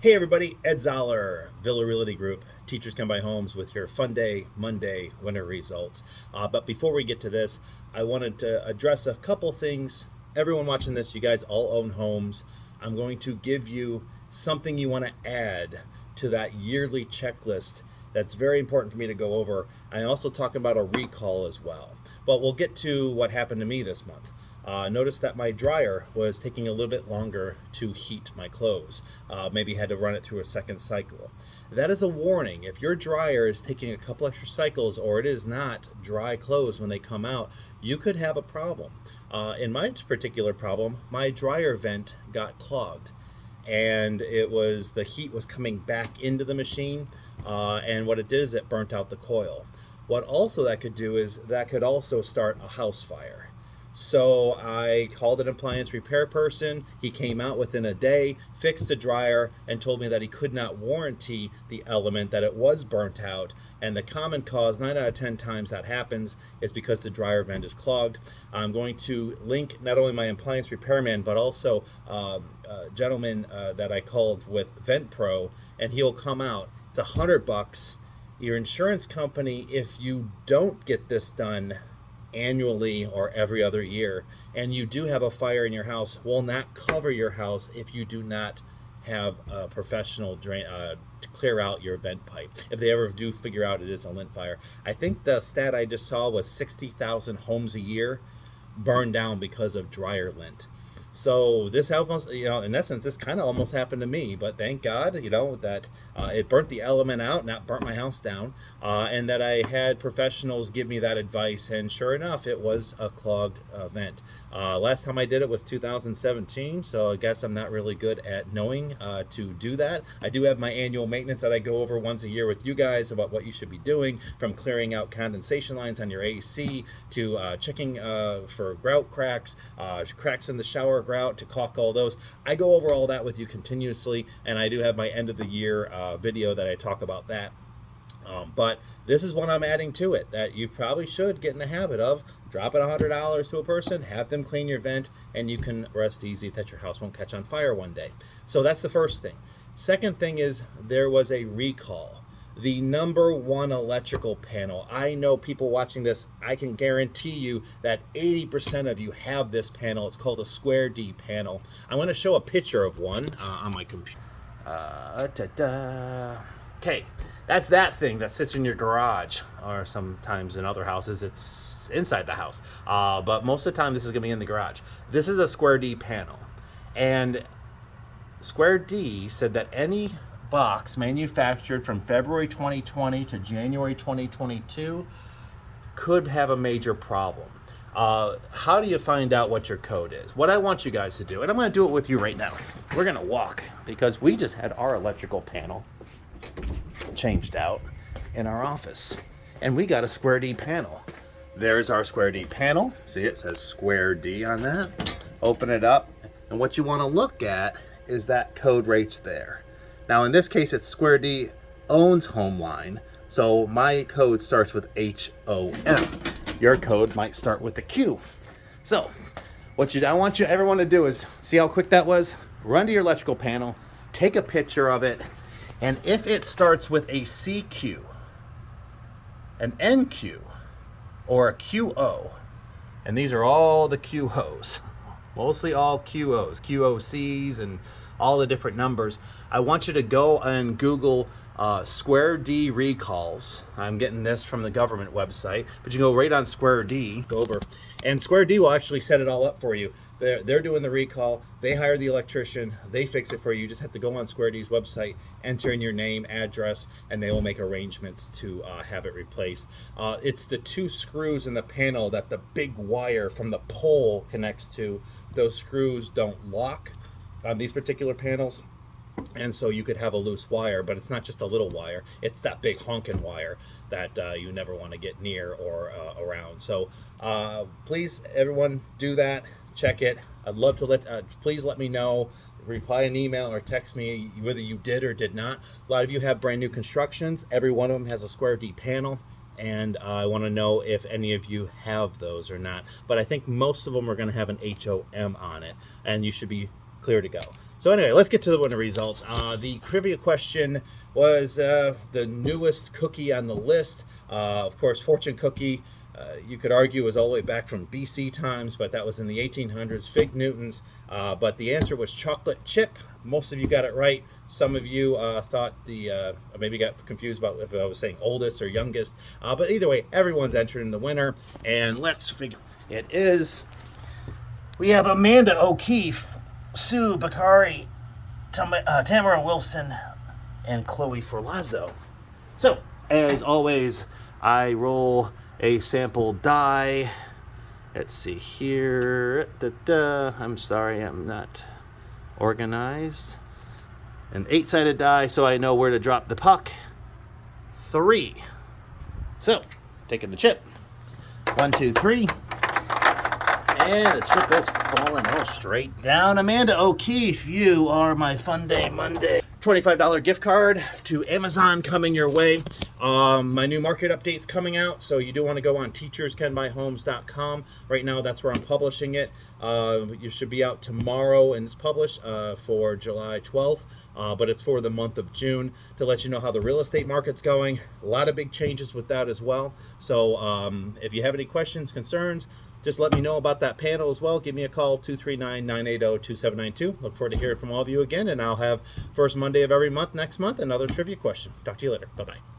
Hey everybody, Ed Zoller, Villa Realty Group, Teachers Come By Homes with your Funday Monday Winner Results. But before we get to this, I wanted to address a couple things. Everyone watching this, you guys all own homes. I'm going to give you something you want to add to that yearly checklist that's very important for me to go over. I also talk about a recall as well. But we'll get to what happened to me this month. Noticed that my dryer was taking a little bit longer to heat my clothes. Maybe had to run it through a second cycle. That is a warning. If your dryer is taking a couple extra cycles or it is not dry clothes when they come out, you could have a problem. In my particular problem, my dryer vent got clogged, and the heat was coming back into the machine, and what it did is it burnt out the coil. What also that could do is that could also start a house fire. So I called an appliance repair person. He came out within a day, fixed the dryer, and told me that he could not warranty the element, that it was burnt out. And the common cause, 9 out of 10 times that happens, is because the dryer vent is clogged. I'm going to link not only my appliance repairman, but also a gentleman that I called with Vent Pro, and he'll come out. It's $100. Your insurance company, if you don't get this done annually or every other year, and you do have a fire in your house, will not cover your house if you do not have a professional drain to clear out your vent pipe. If they ever do figure out it is a lint fire. I think the stat I just saw was 60,000 homes a year burned down because of dryer lint. So this almost, in essence, this kind of almost happened to me, but thank God, that it burnt the element out, not burnt my house down, and that I had professionals give me that advice, and sure enough, it was a clogged vent. Last time I did it was 2017, so I guess I'm not really good at knowing to do that. I do have my annual maintenance that I go over once a year with you guys about what you should be doing, from clearing out condensation lines on your AC to checking for grout cracks, cracks in the shower grout, to caulk all those. I go over all that with you continuously, and I do have my end of the year video that I talk about that. But this is what I'm adding to it, that you probably should get in the habit of dropping $100 to a person, have them clean your vent, and you can rest easy that your house won't catch on fire one day. So that's the first thing. Second thing is, there was a recall. The number one electrical panel. I know people watching this, I can guarantee you that 80% of you have this panel. It's called a Square D panel. I'm going to show a picture of one on my computer. Okay, that's that thing that sits in your garage, or sometimes in other houses it's inside the house. But most of the time this is going to be in the garage. This is a Square D panel, and Square D said that any box manufactured from February 2020 to January 2022 could have a major problem. How do you find out what your code is? What I want you guys to do, and I'm going to do it with you right now. We're going to walk, because we just had our electrical panel changed out in our office, and we got a Square D panel. There's our Square D panel. See, it says Square D on that. Open it up, and what you want to look at is that code right there. Now in this case, it's Square D owns Homeline, so my code starts with HOM. Your code might start with a Q. So I want you everyone to do is, see how quick that was? Run to your electrical panel, take a picture of it, and if it starts with a CQ, an NQ, or a QO, and these are all the QOs, mostly all QOs, QOCs, and all the different numbers, I want you to go and Google Square D recalls. I'm getting this from the government website, but you go right on Square D, go over, and Square D will actually set it all up for you. They're doing the recall. They hire the electrician. They fix it for you. You just have to go on Square D's website, enter in your name, address, and they will make arrangements to have it replaced. It's the two screws in the panel that the big wire from the pole connects to. Those screws don't lock on these particular panels, and so you could have a loose wire, but it's not just a little wire. It's that big honking wire that you never want to get near or around. So please, everyone, do that. Check it. I'd love to please let me know. Reply an email or text me whether you did or did not. A lot of you have brand new constructions. Every one of them has a Square D panel, and I want to know if any of you have those or not. But I think most of them are going to have an HOM on it, and you should be clear to go. So anyway, let's get to the winner results. The trivia question was the newest cookie on the list. Of course, fortune cookie, you could argue was all the way back from BC times, but that was in the 1800s, Fig Newtons. But the answer was chocolate chip. Most of you got it right. Some of you thought maybe got confused about if I was saying oldest or youngest. But either way, everyone's entered in the winner. And let's figure it is. We have Amanda O'Keefe, Sue Bakari, Tamara Wilson, and Chloe Forlazzo. So, as always, I roll a sample die. Let's see here. I'm sorry, I'm not organized. An 8-sided die, so I know where to drop the puck. 3. So, taking the chip. 1, 2, 3. And the chip is falling all straight down. Amanda O'Keefe, you are my Funday Monday $25 gift card to Amazon coming your way. My new market update's coming out, so you do want to go on teacherscanbuyhomes.com. Right now, that's where I'm publishing it. You should be out tomorrow, and it's published for July 12th. But it's for the month of June to let you know how the real estate market's going. A lot of big changes with that as well. So if you have any questions, concerns, just let me know about that panel as well. Give me a call, 239-980-2792. Look forward to hearing from all of you again, and I'll have first Monday of every month next month another trivia question. Talk to you later. Bye-bye.